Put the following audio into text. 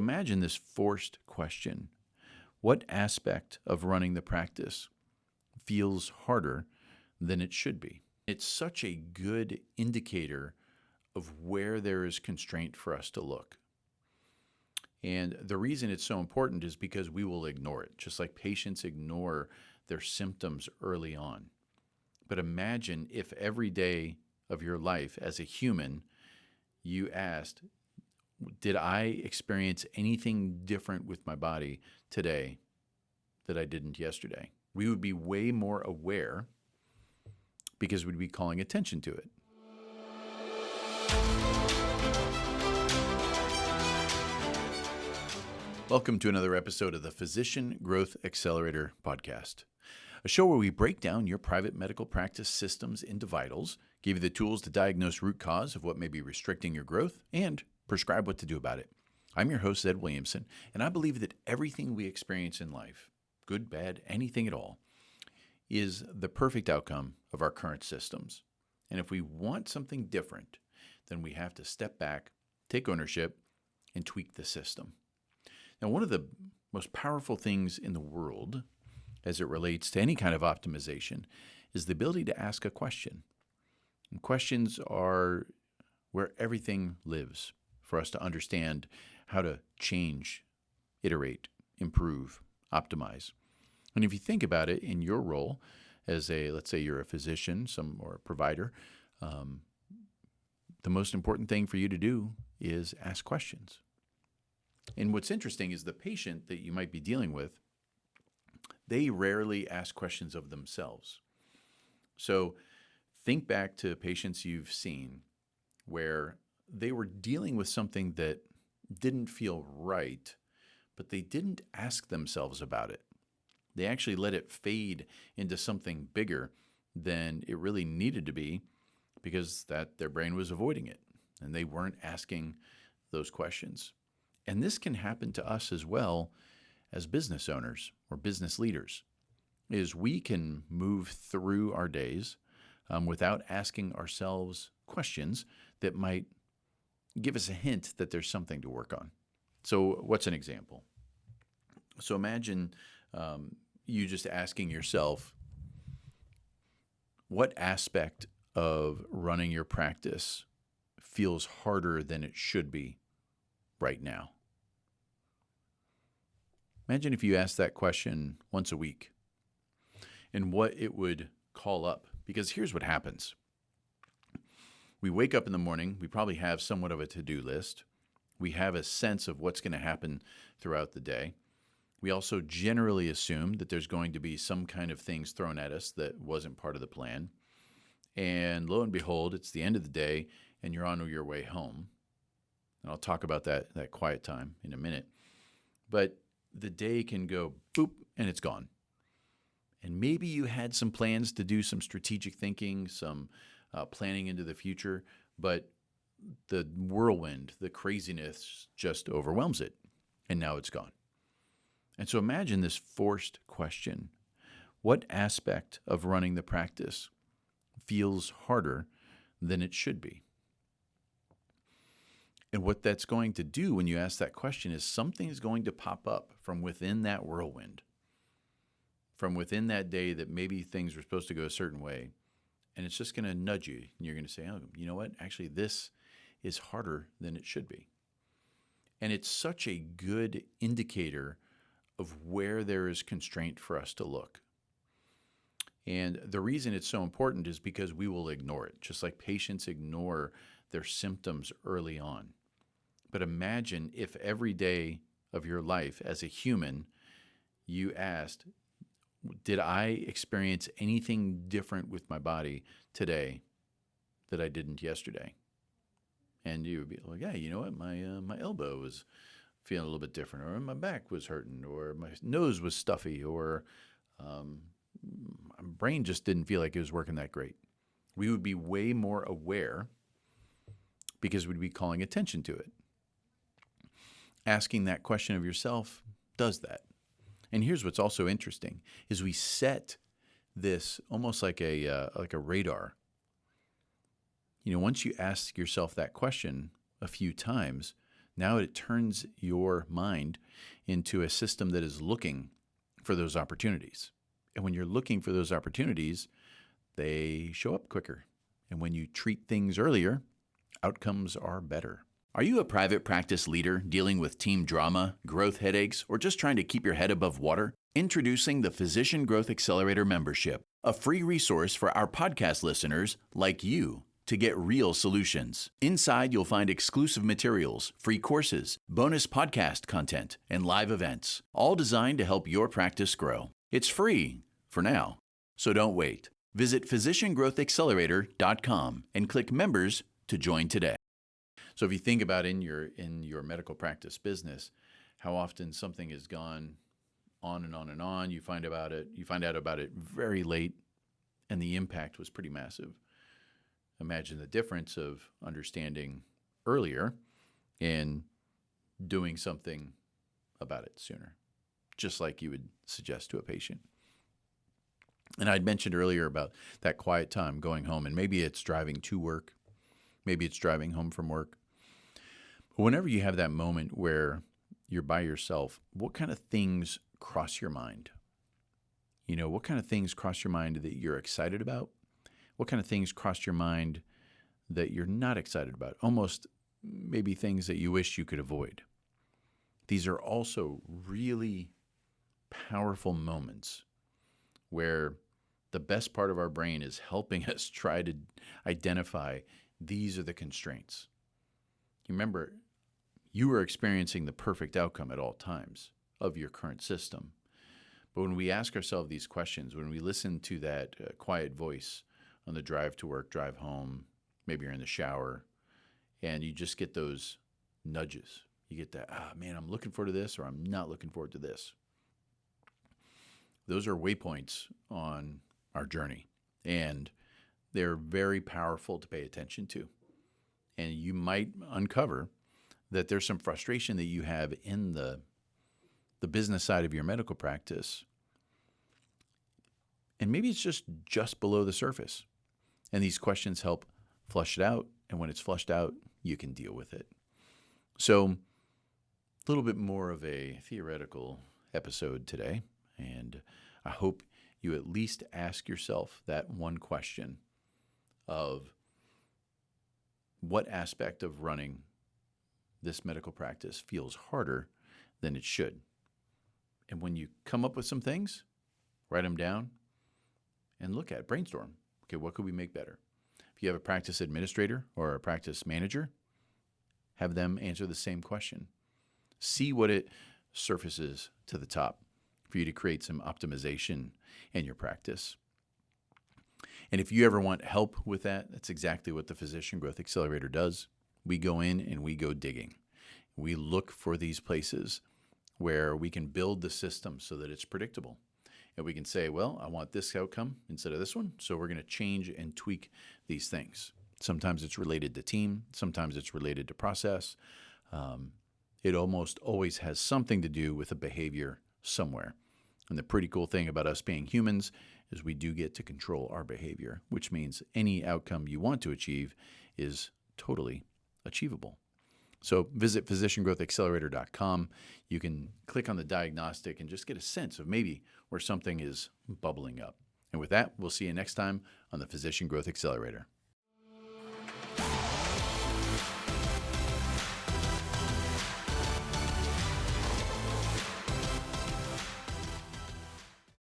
Imagine this forced question. What aspect of running the practice feels harder than it should be? It's such a good indicator of where there is constraint for us to look. And the reason it's so important is because we will ignore it, just like patients ignore their symptoms early on. But imagine if every day of your life as a human, you asked, did I experience anything different with my body today that I didn't yesterday? We would be way more aware because we'd be calling attention to it. Welcome to another episode of the Physician Growth Accelerator podcast, a show where we break down your private medical practice systems into vitals, give you the tools to diagnose root cause of what may be restricting your growth, and prescribe what to do about it. I'm your host, Ed Williamson, and I believe that everything we experience in life, good, bad, anything at all, is the perfect outcome of our current systems. And if we want something different, then we have to step back, take ownership, and tweak the system. Now, one of the most powerful things in the world as it relates to any kind of optimization is the ability to ask a question. And questions are where everything lives for us to understand how to change, iterate, improve, optimize. And if you think about it in your role as let's say you're a physician or a provider, the most important thing for you to do is ask questions. And what's interesting is the patient that you might be dealing with, they rarely ask questions of themselves. So think back to patients you've seen where they were dealing with something that didn't feel right, but they didn't ask themselves about it. They actually let it fade into something bigger than it really needed to be because their brain was avoiding it and they weren't asking those questions. And this can happen to us as well as business owners or business leaders, is we can move through our days without asking ourselves questions that might give us a hint that there's something to work on. So what's an example? So imagine you just asking yourself, what aspect of running your practice feels harder than it should be right now? Imagine if you asked that question once a week and what it would call up. Because here's what happens. We wake up in the morning, we probably have somewhat of a to-do list. We have a sense of what's going to happen throughout the day. We also generally assume that there's going to be some kind of things thrown at us that wasn't part of the plan. And lo and behold, it's the end of the day and you're on your way home. And I'll talk about that quiet time in a minute. But the day can go boop and it's gone. And maybe you had some plans to do some strategic thinking, some planning into the future, but the whirlwind, the craziness just overwhelms it. And now it's gone. And so imagine this forced question. What aspect of running the practice feels harder than it should be? And what that's going to do when you ask that question is something is going to pop up from within that whirlwind, from within that day that maybe things were supposed to go a certain way. And it's just going to nudge you. And you're going to say, oh, you know what? Actually, this is harder than it should be. And it's such a good indicator of where there is constraint for us to look. And the reason it's so important is because we will ignore it, just like patients ignore their symptoms early on. But imagine if every day of your life as a human, you asked, did I experience anything different with my body today that I didn't yesterday? And you would be like, yeah, you know what? My elbow was feeling a little bit different, or my back was hurting, or my nose was stuffy, or my brain just didn't feel like it was working that great. We would be way more aware because we'd be calling attention to it. Asking that question of yourself does that. And here's what's also interesting is we set this almost like a radar. You know, once you ask yourself that question a few times, Now it turns your mind into a system that is looking for those opportunities. And when you're looking for those opportunities, they show up quicker. And when you treat things earlier, outcomes are better. Are you a private practice leader dealing with team drama, growth headaches, or just trying to keep your head above water? Introducing the Physician Growth Accelerator membership, a free resource for our podcast listeners like you to get real solutions. Inside, you'll find exclusive materials, free courses, bonus podcast content, and live events, all designed to help your practice grow. It's free for now, so don't wait. Visit physiciangrowthaccelerator.com and click members to join today. So if you think about in your medical practice business, how often something has gone on and on and on, you find out about it very late, and the impact was pretty massive. Imagine the difference of understanding earlier and doing something about it sooner, just like you would suggest to a patient. And I'd mentioned earlier about that quiet time going home, and maybe it's driving to work, maybe it's driving home from work. But whenever you have that moment where you're by yourself, what kind of things cross your mind? What kind of things cross your mind that you're excited about? What kind of things cross your mind that you're not excited about? Almost maybe things that you wish you could avoid. These are also really powerful moments where the best part of our brain is helping us try to identify these are the constraints. You remember, you are experiencing the perfect outcome at all times of your current system. But when we ask ourselves these questions, when we listen to that quiet voice on the drive to work, drive home, maybe you're in the shower, and you just get those nudges. You get that, man, I'm looking forward to this, or I'm not looking forward to this. Those are waypoints on our journey, and they're very powerful to pay attention to. And you might uncover that there's some frustration that you have in the business side of your medical practice. And maybe it's just below the surface. And these questions help flush it out. And when it's flushed out, you can deal with it. So a little bit more of a theoretical episode today. And I hope you at least ask yourself that one question of what aspect of running this medical practice feels harder than it should. And when you come up with some things, write them down and look at it, brainstorm. Okay, what could we make better? If you have a practice administrator or a practice manager, have them answer the same question. See what it surfaces to the top for you to create some optimization in your practice. And if you ever want help with that, that's exactly what the Physician Growth Accelerator does. We go in and we go digging. We look for these places where we can build the system so that it's predictable. And we can say, well, I want this outcome instead of this one, so we're going to change and tweak these things. Sometimes it's related to team. Sometimes it's related to process. It almost always has something to do with a behavior somewhere. And the pretty cool thing about us being humans is we do get to control our behavior, which means any outcome you want to achieve is totally achievable. So visit physiciangrowthaccelerator.com. You can click on the diagnostic and just get a sense of maybe where something is bubbling up. And with that, we'll see you next time on the Physician Growth Accelerator.